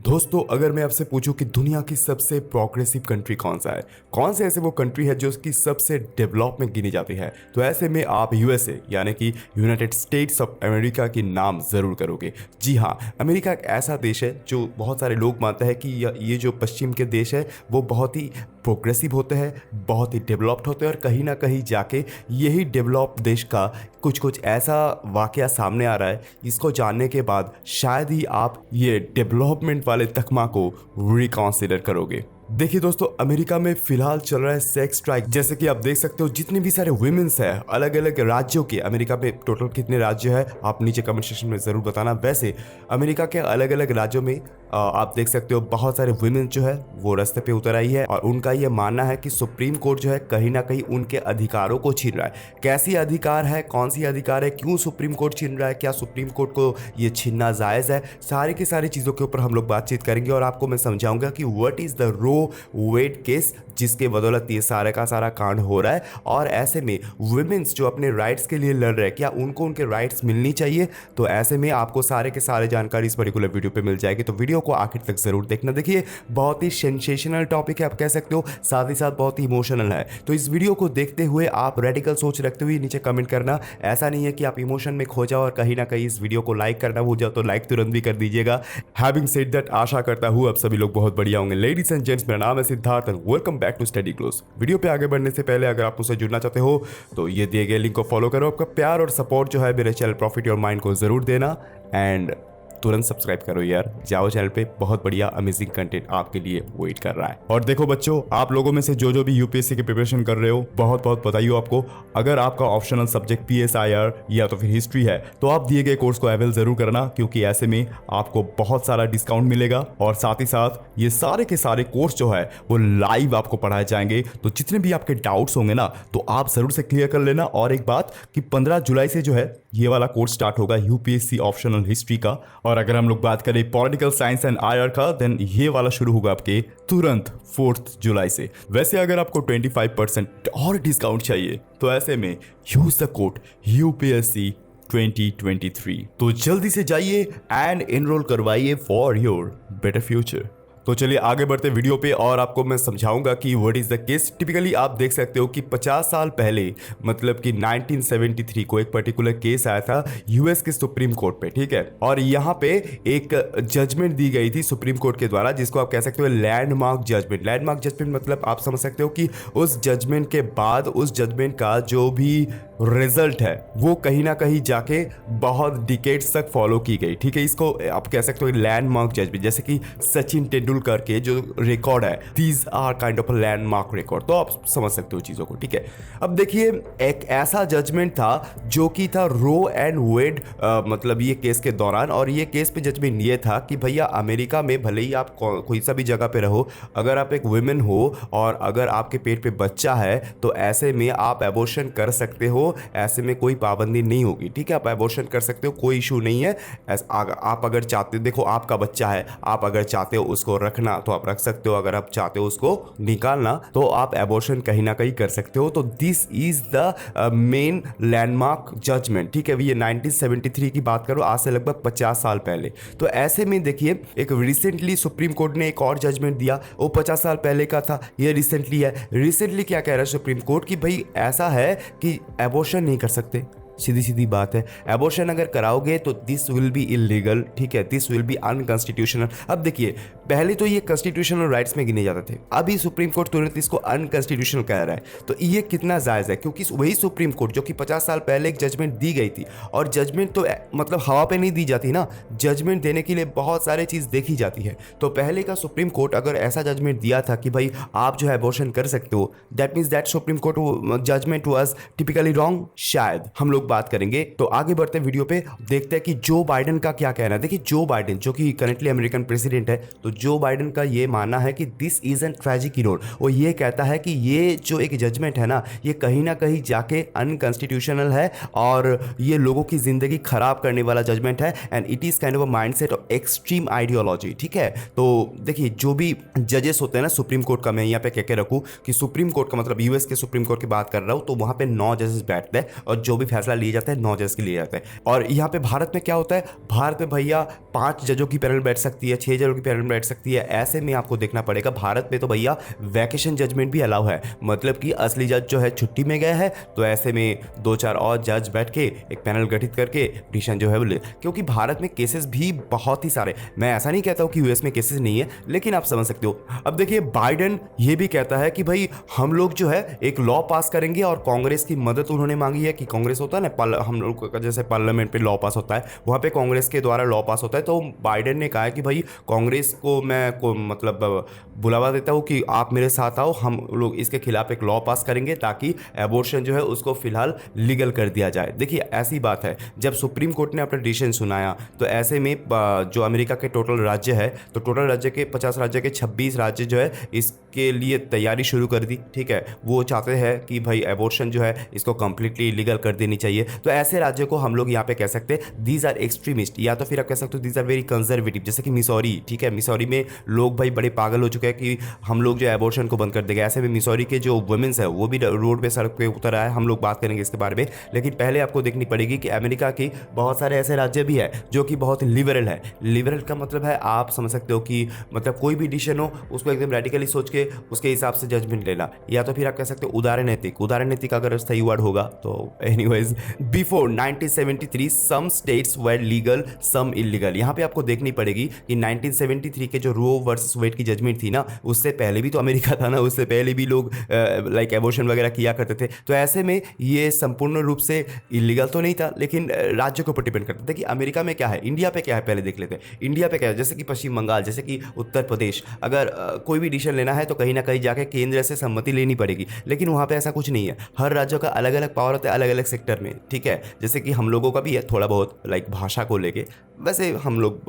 दोस्तों, अगर मैं आपसे पूछूं कि दुनिया की सबसे प्रोग्रेसिव कंट्री कौन सा है, कौन से ऐसे वो कंट्री है जो उसकी सबसे डेवलप में गिनी जाती है, तो ऐसे में आप यूएसए यानी कि यूनाइटेड स्टेट्स ऑफ अमेरिका की नाम ज़रूर करोगे। जी हाँ, अमेरिका एक ऐसा देश है जो बहुत सारे लोग मानते हैं कि ये जो पश्चिम के देश है वो बहुत ही प्रोग्रेसिव होते हैं, बहुत ही डेवलप्ड होते हैं, और कहीं ना कहीं जाके यही डेवलप्ड देश का कुछ कुछ ऐसा वाकया सामने आ रहा है जिसको जानने के बाद शायद ही आप ये डेवलपमेंट वाले तकमा को रिकॉन्सिडर करोगे। देखिए दोस्तों, अमेरिका में फिलहाल चल रहा है सेक्स स्ट्राइक। जैसे कि आप देख सकते हो जितने भी सारे वुमेन्स हैं अलग अलग राज्यों के, अमेरिका में टोटल कितने राज्य है आप नीचे कमेंट सेक्शन में ज़रूर बताना। वैसे अमेरिका के अलग अलग राज्यों में आप देख सकते हो बहुत सारे वुमेन जो है वो रास्ते पे उतर आई है, और उनका ये मानना है कि सुप्रीम कोर्ट जो है कहीं ना कहीं उनके अधिकारों को छीन रहा है। कैसी अधिकार है, कौन सी अधिकार है, क्यों सुप्रीम कोर्ट छीन रहा है, क्या सुप्रीम कोर्ट को ये छीनना जायज़ है, सारी की सारी चीज़ों के ऊपर हम लोग बातचीत करेंगे और आपको मैं समझाऊंगा कि what is the Roe Wade case जिसके बदौलत ये सारे का सारा कांड हो रहा है। और ऐसे में वुमेन्स जो अपने राइट्स के लिए लड़ रहे हैं, क्या उनको उनके राइट्स मिलनी चाहिए? तो ऐसे में आपको सारे के सारे जानकारी इस पर्टिकुलर वीडियो पे मिल जाएगी, तो वीडियो को आखिर तक जरूर देखना। देखिए, बहुत ही सेंसेशनल टॉपिक है आप कह सकते हो, साथ ही साथ बहुत ही इमोशनल है। तो इस वीडियो को देखते हुए आप रेडिकल सोच रखते हुए नीचे कमेंट करना। ऐसा नहीं है कि आप इमोशन में खो जाओ और कहीं ना कहीं इस वीडियो को लाइक करना भूल जाओ, तो लाइक तुरंत भी कर दीजिएगा। हैविंग सेड दैट, आशा करता हूँ आप सभी लोग बहुत बढ़िया होंगे। लेडीज एंड जेंट्स, मेरा नाम है Siddharth and welcome back to study close. Video पे आगे बढ़ने से पहले अगर आप मुझसे जुड़ना चाहते हो तो ये दिए गए लिंक को फॉलो करो। आपका प्यार और सपोर्ट जो है मेरे चैनल प्रॉफिट योर माइंड को जरूर देना, एंड तुरंत सब्सक्राइब करो यार, जाओ चैनल पे, बहुत बढ़िया अमेजिंग कंटेंट आपके लिए वेट कर रहा है। और देखो बच्चों, आप लोगों में से जो भी यूपीएससी की प्रिपरेशन कर रहे हो, बहुत बहुत बधाई हो आपको। अगर आपका ऑप्शनल सब्जेक्ट पीएसआईआर या तो फिर हिस्ट्री है तो आप दिए गए कोर्स को अवेल जरूर करना, क्योंकि ऐसे में आपको बहुत सारा डिस्काउंट मिलेगा और साथ ही साथ ये सारे के सारे कोर्स जो है वो लाइव आपको पढ़ाए जाएंगे। तो जितने भी आपके डाउट्स होंगे ना तो आप जरूर से क्लियर कर लेना। और एक बात कि 15 जुलाई से जो है ये वाला कोर्स स्टार्ट होगा यूपीएससी ऑप्शनल हिस्ट्री का। और अगर हम लोग बात करें पॉलिटिकल साइंस एंड आईआर का, देन ये वाला शुरू होगा आपके तुरंत 4 जुलाई से। वैसे अगर आपको 25% और डिस्काउंट चाहिए तो ऐसे में यूज द कोड यूपीएससी 2023। तो जल्दी से जाइए एंड एनरोल करवाइए फॉर योर बेटर फ्यूचर। तो चलिए आगे बढ़ते वीडियो पे और आपको मैं समझाऊंगा कि what is the case. Typically आप देख सकते हो कि 50 साल पहले, मतलब कि 1973 को एक पर्टिकुलर केस आया था यूएस के सुप्रीम कोर्ट पे, ठीक है। और यहाँ पे एक जजमेंट दी गई थी सुप्रीम कोर्ट के द्वारा, जिसको आप कह सकते हो लैंडमार्क जजमेंट। लैंडमार्क जजमेंट मतलब आप समझ सकते हो कि उस जजमेंट के बाद उस जजमेंट का जो भी रिजल्ट है वो कहीं ना कहीं जाके बहुत डिकेड्स तक फॉलो की गई, ठीक है। इसको आप कह सकते हो लैंडमार्क जजमेंट। जैसे कि सचिन तेंदुलकर के जो रिकॉर्ड है, these are kind of a landmark record, तो आप समझ सकते हो चीज़ों को, ठीक है। अब देखिए, एक ऐसा जजमेंट था जो कि था रो एंड वेड, मतलब ये केस के दौरान। और ये केस पे जजमेंट ये था कि भैया अमेरिका में भले ही आप कोई सा भी जगह पे रहो, अगर आप एक वुमेन हो और अगर आपके पेट पे बच्चा है तो ऐसे में आप एबॉर्शन कर सकते हो। ऐसे में कोई पाबंदी नहीं होगी, ठीक है। आप एबॉर्शन कर सकते हो, कोई इशू नहीं है। आप अगर चाहते, देखो आपका बच्चा है, आप अगर चाहते हो उसको रखना तो आप रख सकते हो, अगर आप चाहते हो उसको निकालना तो आप एबॉर्शन कहीं ना कहीं कर सकते हो। तो this is the main landmark judgement, ठीक है। ये 1973 की बात करो, आज से लगभग 50 साल पहले। तो ऐसे में देखिए, एक रिसेंटली सुप्रीम कोर्ट ने एक और जजमेंट दिया, वो 50 साल पहले का था, ये रिसेंटली है। रिसेंटली क्या कह रहा है सुप्रीम कोर्ट कि भाई ऐसा है कि एबॉर्शन नहीं कर सकते। सीधी सीधी बात है, एबॉर्शन अगर कराओगे तो दिस विल बी इलीगल, ठीक है, दिस विल बी अनकॉन्स्टिट्यूशनल। अब देखिए, पहले तो ये कॉन्स्टिट्यूशनल राइट्स में गिने जाते थे, अभी सुप्रीम कोर्ट तुरंत इसको अनकॉन्स्टिट्यूशनल कह रहा है। तो ये कितना जायज़ है, क्योंकि वही सुप्रीम कोर्ट जो कि 50 साल पहले एक जजमेंट दी गई थी, और जजमेंट तो मतलब हवा पे नहीं दी जाती ना, जजमेंट देने के लिए बहुत सारे चीज़ देखी जाती है। तो पहले का सुप्रीम कोर्ट अगर ऐसा जजमेंट दिया था कि भाई आप जो है एबॉर्शन कर सकते हो, that means that supreme court judgement was typically wrong, शायद हम लोग बात करेंगे। तो आगे बढ़ते वीडियो पे, देखते हैं कि जो बाइडेन का क्या कहना है। देखिए, जो बाइडेन जो कि करंटली अमेरिकन प्रेसिडेंट है, तो जो बाइडेन का ये मानना है कि this is an tragic Erode. वो ये कहता है कि ये जो एक जजमेंट है ना, ये कहीं ना कहीं जाके अनकॉन्स्टिट्यूशनल है और ये लोगों की जिंदगी खराब करने वाला जजमेंट है, and it is kind of a mindset of extreme ideology, ठीक है। तो देखिए, जो भी जजेस होते हैं ना सुप्रीम कोर्ट का, मैं यहाँ पे कह के रखूँ कि सुप्रीम कोर्ट का मतलब यूएस के सुप्रीम कोर्ट की बात कर रहा हूँ, तो वहाँ पे 9 जजेस बैठते हैं और जो भी फैसला लिए जाता है, 9 जज के लिए जाता है। और यहाँ पे भारत में क्या होता है, भारत में भैया 5 जजों की पैनल बैठ सकती है, 6 जजों की पैनल बैठ सकती है। ऐसे में आपको देखना पड़ेगा भारत में तो भैया वैकेशन जजमेंट भी अलाउ है, मतलब कि असली जज जो है छुट्टी में गया है तो ऐसे में 2-4 और जज बैठ के एक पैनल गठित करके डिसीजन जो है वो, क्योंकि भारत में केसेस भी बहुत ही सारे, मैं ऐसा नहीं कहता हूँ कि यूएस में केसेस नहीं है, लेकिन आप समझ सकते हो। अब देखिए बाइडेन ये भी कहता है कि भाई हम लोग जो है एक लॉ पास करेंगे, और कांग्रेस की मदद उन्होंने मांगी है कि कांग्रेस होता है ना, हम लोग का जैसे पार्लियामेंट पे लॉ पास होता है, वहाँ पे कांग्रेस के द्वारा लॉ पास होता है। तो बाइडेन ने कहा है कि भाई कांग्रेस को मैं मतलब बुलावा देता हूँ कि आप मेरे साथ आओ, हम लोग इसके खिलाफ एक लॉ पास करेंगे ताकि एबॉर्शन जो है उसको फिलहाल लीगल कर दिया जाए। देखिए ऐसी बात है, जब सुप्रीम कोर्ट ने अपना डिसीजन सुनाया तो ऐसे में जो अमेरिका के टोटल राज्य है, तो टोटल राज्य के 50 राज्य के 26 राज्य जो है इसके लिए तैयारी शुरू कर दी। ठीक है, वो चाहते हैं कि भाई एबॉर्शन जो है इसको कंप्लीटली लीगल कर देनी चाहिए। तो ऐसे राज्यों को हम लोग यहाँ पे कह सकते हैं दीज आर एक्सट्रीमिस्ट, या तो फिर आप कह सकते हो दीज आर वेरी कंजर्वेटिव, जैसे कि मिसौरी। ठीक है, मिसौरी में लोग भाई बड़े पागल हो चुके हैं कि हम लोग जो एबॉर्शन को बंद कर देंगे। ऐसे में मिसौरी के जो वुमेन्स है वो भी रोड पे सड़क पे उतर आए, हम लोग बात करेंगे इसके बारे में। लेकिन पहले आपको देखनी पड़ेगी कि अमेरिका की बहुत सारे ऐसे राज्य भी है जो कि बहुत लिबरल है। लिबरल का मतलब है आप समझ सकते हो कि मतलब कोई भी डिसीजन हो उसको एकदम रेडिकली सोच के उसके हिसाब से जजमेंट लेना, या तो फिर आप कह सकते हो उदाहरण नैतिक। उदाहरण नैतिक अगर सही वर्ड होगा तो anyways, before 1973 some states were legal some illegal. यहाँ पे आपको देखनी पड़ेगी कि 1973 के जो रो वर्सेस वेड की जजमेंट थी ना, उससे पहले भी तो अमेरिका था ना, उससे पहले भी लोग लाइक एबॉर्शन वगैरह किया करते थे। तो ऐसे में ये संपूर्ण रूप से इलीगल तो नहीं था, लेकिन राज्य के ऊपर डिपेंड करता था कि अमेरिका में क्या है, इंडिया पे क्या है। पहले देख लेते हैं इंडिया पे क्या है, जैसे कि पश्चिम बंगाल, जैसे कि उत्तर प्रदेश, अगर कोई भी डिसीजन लेना है तो कहीं ना कहीं जाके केंद्र से सम्मति लेनी पड़ेगी। लेकिन वहाँ पे ऐसा कुछ नहीं है, हर राज्यों का अलग अलग पावर होता है अलग अलग सेक्टर में। ठीक है, जैसे कि हम लोगों का भी है थोड़ा बहुत लाइक भाषा को लेके, वैसे हम लोग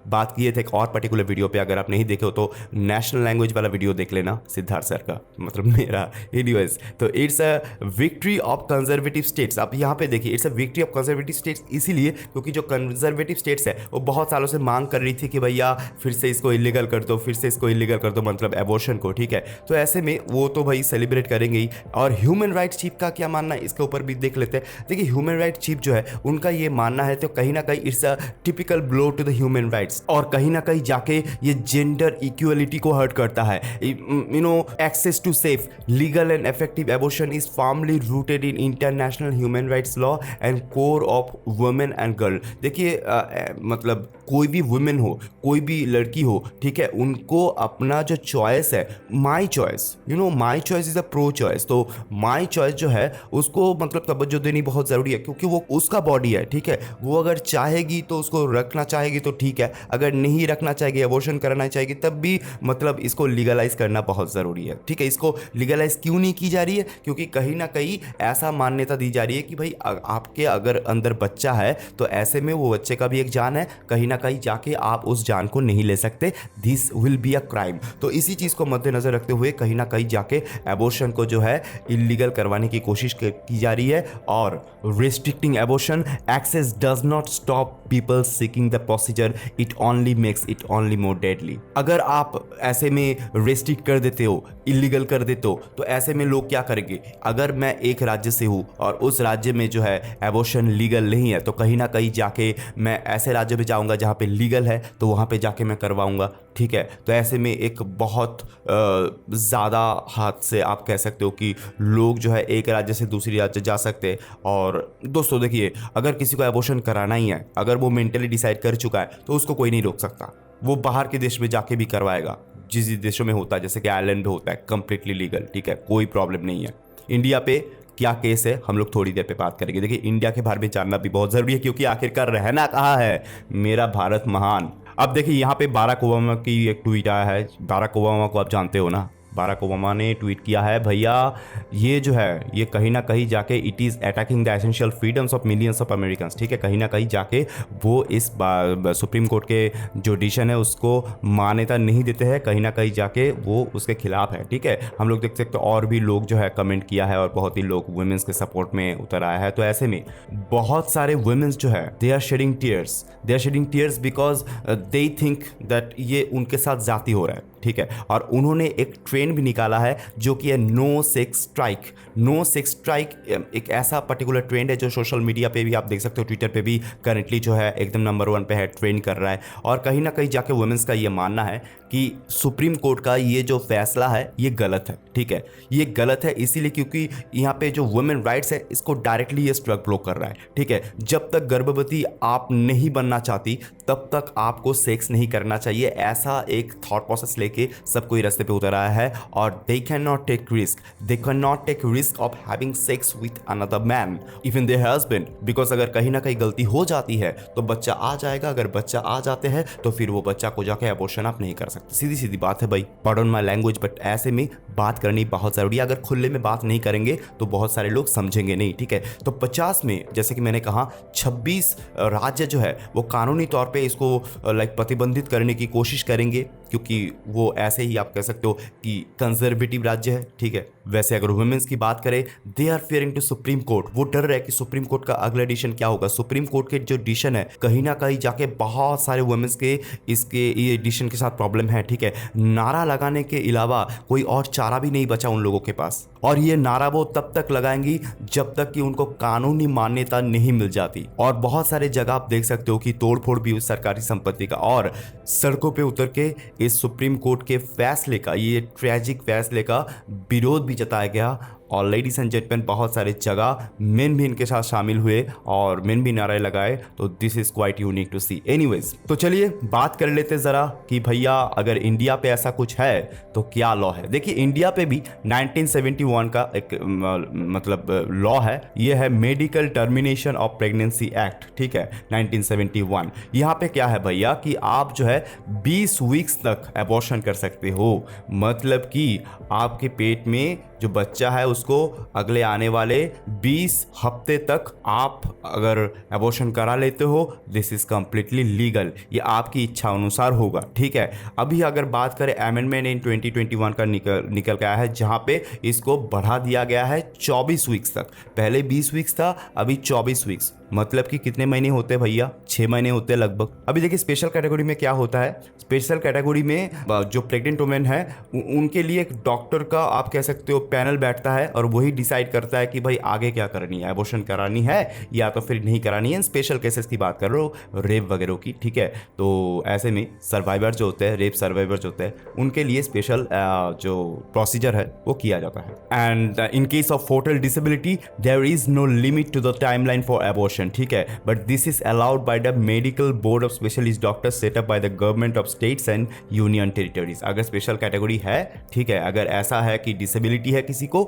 बात किए थे एक और पर्टिकुलर वीडियो पे, अगर आप नहीं देखे हो तो नेशनल लैंग्वेज वाला वीडियो देख लेना, सिद्धार्थ सर का, मतलब मेरा। एनीवेज, तो it's a victory of conservative states. आप यहाँ पे देखिए it's a victory of conservative states, इसीलिए क्योंकि जो कंजर्वेटिव स्टेट्स है वो बहुत सालों से मांग कर रही थी कि भैया फिर से इसको इलीगल कर दो, फिर से इसको इलीगल कर दो, मतलब एबॉर्शन को। ठीक है, तो ऐसे में वो तो भाई सेलिब्रेट करेंगे ही। और ह्यूमन राइट्स चीफ का क्या मानना है इसके ऊपर भी देख लेते हैं। देखिए ह्यूमन राइट्स चीफ जो है उनका ये मानना है तो कहीं ना कहीं it's a typical blow to the human rights, और कहीं ना कहीं जाके ये जेंडर इक्वलिटी को हर्ट करता है। You know, access to safe legal and effective abortion is firmly rooted in international human rights law and core of women and girl. देखिए मतलब कोई भी वुमेन हो, कोई भी लड़की हो, ठीक है, उनको अपना जो चॉइस है, my choice, you know, my choice is a pro choice. तो माई चॉइस जो है उसको मतलब तवज्जो देनी बहुत ज़रूरी है, क्योंकि वो उसका बॉडी है। ठीक है, वो अगर चाहेगी तो उसको रखना चाहेगी तो ठीक है, अगर नहीं रखना चाहेगी, एबॉर्शन करना चाहेगी, तब भी मतलब इसको लीगलाइज करना बहुत ज़रूरी है। ठीक है, इसको लीगलाइज क्यों नहीं की जा रही है, क्योंकि कहीं ना कहीं ऐसा मान्यता दी जा रही है कि भाई आपके अगर अंदर बच्चा है तो ऐसे में वो बच्चे का भी एक जान है, कहीं ना कहीं जाके आप उस जान को नहीं ले सकते, this will be a crime. तो इसी चीज़ को मद्देनजर रखते हुए कहीं ना कहीं जाके एबॉर्शन को जो है इलीगल करवाने की कोशिश की जा रही है। और restricting abortion access does not stop people seeking the procedure, it only makes it only more deadly. अगर आप ऐसे में रेस्ट्रिक्ट कर देते हो, इलीगल कर देते हो, तो ऐसे में लोग क्या करेंगे। अगर मैं एक राज्य से हूँ और उस राज्य में जो है एबॉर्शन लीगल नहीं है, तो कहीं ना कहीं जाके मैं ऐसे राज्य में जाऊँगा जहाँ पे लीगल है, तो वहाँ पे जाके मैं करवाऊँगा। ठीक है, तो ऐसे में एक बहुत ज़्यादा हाथ से आप कह सकते हो कि लोग जो है एक राज्य से दूसरी राज्य जा सकते हैं। और दोस्तों देखिए, अगर किसी को एबॉर्शन कराना ही है, अगर वो मेंटली डिसाइड कर चुका है, तो उसको कोई नहीं रोक सकता, वो बाहर के देश में जाके भी करवाएगा, जिस देशों में होता है, जैसे कि आयरलैंड में होता है कंप्लीटली लीगल। ठीक है, कोई प्रॉब्लम नहीं है। इंडिया पे क्या केस है हम लोग थोड़ी देर पे बात करेंगे। देखिए इंडिया के बारे में जानना भी बहुत ज़रूरी है, क्योंकि आखिरकार रहना कहाँ है, मेरा भारत महान। अब देखिए यहाँ पे बाराक ओबामा की एक ट्वीट आया है। बाराक ओबामा को आप जानते हो ना, बाराक ओबामा ने ट्वीट किया है, भैया ये जो है ये कहीं ना कहीं जाके it is attacking the essential freedoms of millions of Americans. ठीक है, कहीं ना कहीं जाके वो इस सुप्रीम कोर्ट के जो डिसीजन है उसको मान्यता नहीं देते हैं, कहीं ना कहीं जाके वो उसके खिलाफ है। ठीक है, हम लोग देख सकते हैं और भी लोग जो है कमेंट किया है और बहुत ही लोग वुमेन्स के सपोर्ट में उतर आया है। तो ऐसे में बहुत सारे वुमेन्स जो है they are shedding tears because they think that ये उनके साथ जाती हो रहा है। ठीक है। और उन्होंने एक ट्रेंड भी निकाला है जो कि है no sex strike. No sex strike एक ऐसा पर्टिकुलर ट्रेंड है जो सोशल मीडिया पे भी आप देख सकते हो, ट्विटर पे भी करंटली जो है एकदम नंबर 1 पे है, ट्रेंड कर रहा है। और कहीं ना कहीं जाके वुमेन्स का ये मानना है कि सुप्रीम कोर्ट का ये जो फैसला है ये गलत है, ठीक है। ये गलत है इसीलिए क्योंकि यहाँ पे जो वुमेन राइट्स है इसको डायरेक्टली ये स्ट्रक ब्लॉक कर रहा है, ठीक है। जब तक गर्भवती आप नहीं बनना चाहती तब तक आपको सेक्स नहीं करना चाहिए, ऐसा एक थॉट प्रोसेस लेके सब कोई रास्ते पे उतर आया है। और they can not take risk, they can not take risk of having sex with another man even their husband, because अगर कहीं ना कहीं गलती हो जाती है तो बच्चा आ जाएगा। अगर बच्चा आ जाते हैं तो फिर वो बच्चा को जाके अबॉर्शन आप नहीं कर सकते। सीधी सीधी बात है भाई, पार्डन माय लैंग्वेज, बट ऐसे में बात करनी बहुत जरूरी है। अगर खुले में बात नहीं करेंगे तो बहुत सारे लोग समझेंगे नहीं, ठीक है। तो 50 में जैसे कि मैंने कहा 26 राज्य जो है वो कानूनी तौर पे इसको प्रतिबंधित करने की कोशिश करेंगे, क्योंकि वो ऐसे ही आप कह सकते हो कि कंजर्वेटिव राज्य है, ठीक है। वैसे अगर वुमेन्स की बात करें, they are fearing to supreme court, वो डर रहे कि सुप्रीम कोर्ट का अगला डिसीजन क्या होगा। सुप्रीम कोर्ट के जो डिसीजन है कहीं ना कहीं जाके बहुत सारे वुमेन्स के इसके ये डिसीजन के साथ प्रॉब्लम है, ठीक है। नारा लगाने के अलावा कोई और चारा भी नहीं बचा उन लोगों के पास, और ये नारा वो तब तक लगाएंगी जब तक कि उनको कानूनी मान्यता नहीं मिल जाती। और बहुत सारे जगह आप देख सकते हो कि तोड़फोड़ भी उस सरकारी संपत्ति का, और सड़कों पे उतर के इस सुप्रीम कोर्ट के फैसले का, ये ट्रैजिक फैसले का विरोध भी जताया गया। और लेडीज एंड जेंटलमैन बहुत सारे जगह मेन भी इनके साथ शामिल हुए और मेन भी नारे लगाए, तो this is quite unique to see. Anyways, तो चलिए बात कर लेते जरा कि भैया अगर इंडिया पे ऐसा कुछ है तो क्या लॉ है। देखिए इंडिया पे भी 1971 का एक लॉ है, ये है medical termination of pregnancy act, ठीक है, 1971। यहाँ पे क्या है भैया कि आप जो है 20 वीक्स तक अबॉर्शन कर सकते हो, मतलब कि आपके पेट में जो बच्चा है उसको अगले आने वाले 20 हफ्ते तक आप अगर अबॉर्शन करा लेते हो, दिस इज कंप्लीटली लीगल, ये आपकी इच्छा अनुसार होगा, ठीक है। अभी अगर बात करें अमेंडमेंट इन 2021 का निकल गया है, जहां पे इसको बढ़ा दिया गया है 24 वीक्स तक। पहले 20 वीक्स था, अभी 24 वीक्स, मतलब कि कितने महीने होते हैं भैया, 6 महीने होते हैं लगभग। अभी देखिए स्पेशल कैटेगरी में क्या होता है, स्पेशल कैटेगरी में जो प्रेग्नेंट वुमेन है उनके लिए एक डॉक्टर का आप कह सकते हो पैनल बैठता है और वही डिसाइड करता है कि भाई आगे क्या करनी है, अबॉर्शन करानी है या तो फिर नहीं करानी है। स्पेशल केसेस की बात कर रहे हो, रेप वगैरह की, ठीक है। तो ऐसे में सर्वाइवर जो होते हैं, रेप सर्वाइवर जो होते हैं, उनके लिए स्पेशल जो प्रोसीजर है वो किया जाता है। And in case of foetal disability there is no limit to the timeline for abortion, ठीक है, but this is allowed by the medical board of specialist doctors set up by the government of states and union territories. अगर special category है, ठीक है, अगर ऐसा है कि डिसेबिलिटी है किसी को,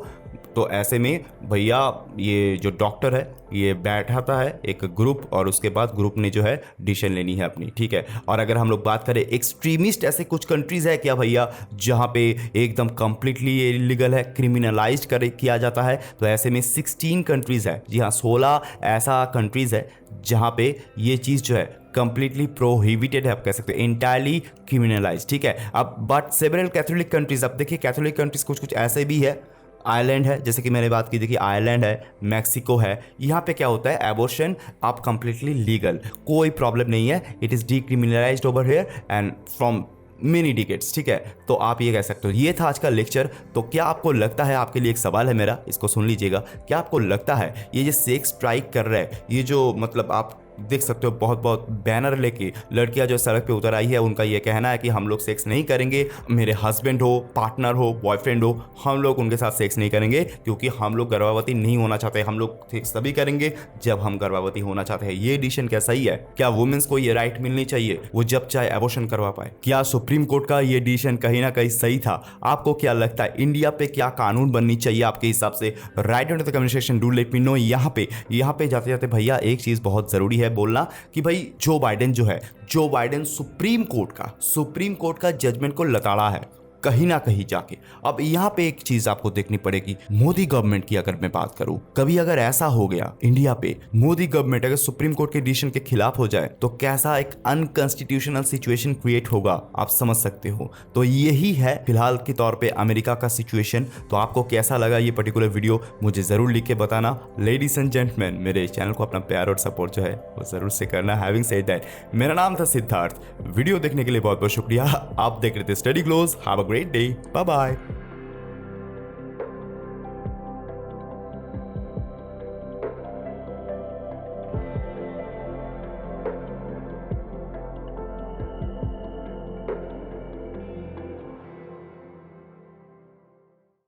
तो ऐसे में भैया ये जो डॉक्टर है ये बैठाता है एक ग्रुप, और उसके बाद ग्रुप ने जो है डिसीजन लेनी है अपनी, ठीक है। और अगर हम लोग बात करें एक्सट्रीमिस्ट, ऐसे कुछ कंट्रीज है क्या भैया जहां पे एकदम कंप्लीटली इलीगल है, क्रिमिनलाइज किया जाता है, तो ऐसे में 16 कंट्रीज है, जी हाँ 16 ऐसा कंट्रीज है जहां पे ये चीज़ जो है कंप्लीटली प्रोहिबिटेड है, आप कह सकते हो इंटायरली क्रिमिनलाइज, ठीक है। अब बट सेवरल कैथोलिक कंट्रीज, अब देखिए कैथोलिक कंट्रीज कुछ ऐसे भी है, आयरलैंड है, जैसे कि मैंने बात की थी कि आयरलैंड है, मैक्सिको है, यहाँ पे क्या होता है अबॉर्शन आप कंप्लीटली लीगल, कोई प्रॉब्लम नहीं है, it is decriminalised over here and from many decades, ठीक है। तो आप ये कह सकते हो। ये था आज का लेक्चर। तो क्या आपको लगता है, आपके लिए एक सवाल है मेरा, इसको सुन लीजिएगा, क्या आपको लगता है ये जो सेक्स स्ट्राइक कर रहे हैं, ये जो आप देख सकते हो बहुत बहुत बैनर लेके लड़कियां जो सड़क पे उतर आई है, उनका ये कहना है कि हम लोग सेक्स नहीं करेंगे, मेरे हस्बैंड हो, पार्टनर हो, बॉयफ्रेंड हो, हम लोग उनके साथ सेक्स नहीं करेंगे क्योंकि हम लोग गर्भवती नहीं होना चाहते, हम लोग सेक्स तभी करेंगे जब हम गर्भवती होना चाहते हैं। ये डिसीजन क्या सही है? क्या वुमेन्स को ये राइट मिलनी चाहिए वो जब चाहे अबॉर्शन करवा पाए? क्या सुप्रीम कोर्ट का ये डिसीजन कहीं ना कहीं सही था? आपको क्या लगता है इंडिया पे क्या कानून बननी चाहिए आपके हिसाब से? Right on the comment section, do let me know. यहाँ पे जाते जाते भैया एक चीज बहुत जरूरी है बोलना कि भाई जो बाइडेन जो है, जो बाइडेन सुप्रीम कोर्ट का जजमेंट को लताड़ा है, कहीं ना कहीं जाके। अब यहाँ पे एक चीज आपको देखनी पड़ेगी, मोदी गवर्नमेंट की अगर मैं बात करूं, कभी अगर ऐसा हो गया इंडिया पे, मोदी गवर्नमेंट अगर सुप्रीम कोर्ट के डिसीजन के खिलाफ हो जाए तो कैसा एक अनकॉन्स्टिट्यूशनल सिचुएशन क्रिएट होगा आप समझ सकते हो। तो यही है फिलहाल के तौर पे अमेरिका का सिचुएशन। तो आपको कैसा लगा ये पर्टिकुलर वीडियो मुझे जरूर लिख के बताना। लेडीज एंड जेंटलमैन, मेरे चैनल को अपना प्यार और सपोर्ट जो है वो जरूर से करना। हैविंग सेड दैट, मेरा नाम था सिद्धार्थ। वीडियो देखने के लिए बहुत बहुत शुक्रिया। आप देख रहे थे study close. Have a great day, bye bye.